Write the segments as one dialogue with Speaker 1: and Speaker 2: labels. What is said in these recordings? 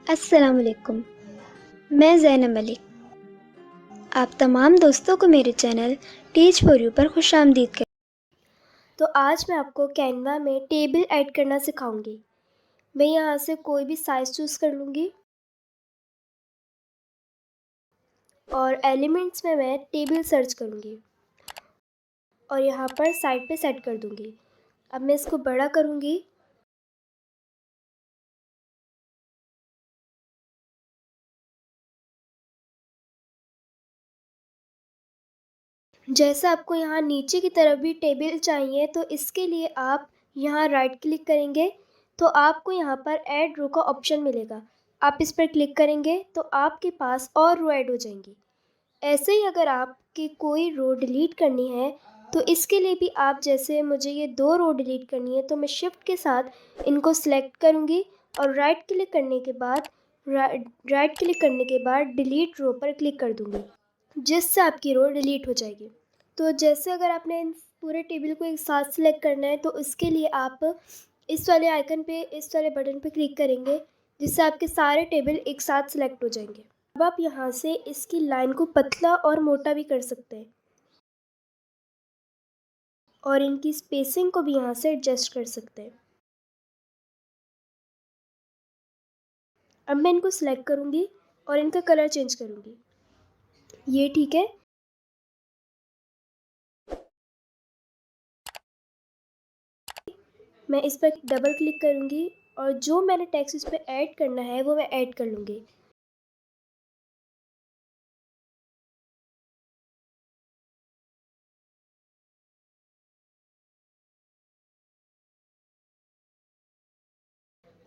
Speaker 1: अस्सलाम वालेकुम। मैं ज़ैनब मलिक। आप तमाम दोस्तों को मेरे चैनल टीच फॉर यू पर खुशामदीद कहती हूँ। तो आज मैं आपको कैनवा में टेबल ऐड करना सिखाऊंगी। मैं यहाँ से कोई भी साइज़ चूज़ कर लूँगी और एलिमेंट्स में मैं टेबल सर्च करूँगी और यहाँ पर साइड पे सेट कर दूँगी। अब मैं इसको बड़ा करूँगी। जैसे आपको यहाँ नीचे की तरफ भी टेबल चाहिए तो इसके लिए आप यहाँ राइट क्लिक करेंगे तो आपको यहाँ पर ऐड रो का ऑप्शन मिलेगा। आप इस पर क्लिक करेंगे तो आपके पास और रो ऐड हो जाएंगी। ऐसे ही अगर आपकी कोई रो डिलीट करनी है तो इसके लिए भी आप जैसे मुझे ये 2 रो डिलीट करनी है तो मैं शिफ्ट के साथ इनको सेलेक्ट करूँगी और राइट क्लिक करने के बाद डिलीट रो पर क्लिक कर दूँगी, जिससे आपकी रो डिलीट हो जाएगी। तो जैसे अगर आपने इन पूरे टेबल को एक साथ सिलेक्ट करना है तो इसके लिए आप इस वाले आइकन पे, इस वाले बटन पे क्लिक करेंगे, जिससे आपके सारे टेबल एक साथ सिलेक्ट हो जाएंगे। अब आप यहाँ से इसकी लाइन को पतला और मोटा भी कर सकते हैं और इनकी स्पेसिंग को भी यहाँ से एडजस्ट कर सकते हैं। अब मैं इनको सिलेक्ट करूँगी और इनका कलर चेंज करूँगी। ये ठीक है। मैं इस पर डबल क्लिक करूँगी और जो मैंने टेक्स्ट इस पर ऐड करना है वो मैं ऐड कर लूँगी।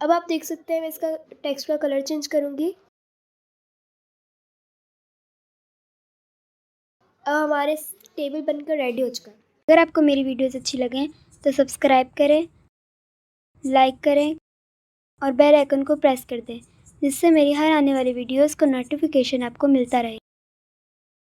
Speaker 1: अब आप देख सकते हैं मैं इसका टेक्स्ट का कलर चेंज करूँगी। अब हमारे टेबल बनकर रेडी हो चुका है। अगर आपको मेरी वीडियोस अच्छी लगें तो सब्सक्राइब करें, लाइक करें और बेल आइकन को प्रेस कर दें, जिससे मेरी हर आने वाली वीडियोस का नोटिफिकेशन आपको मिलता रहे।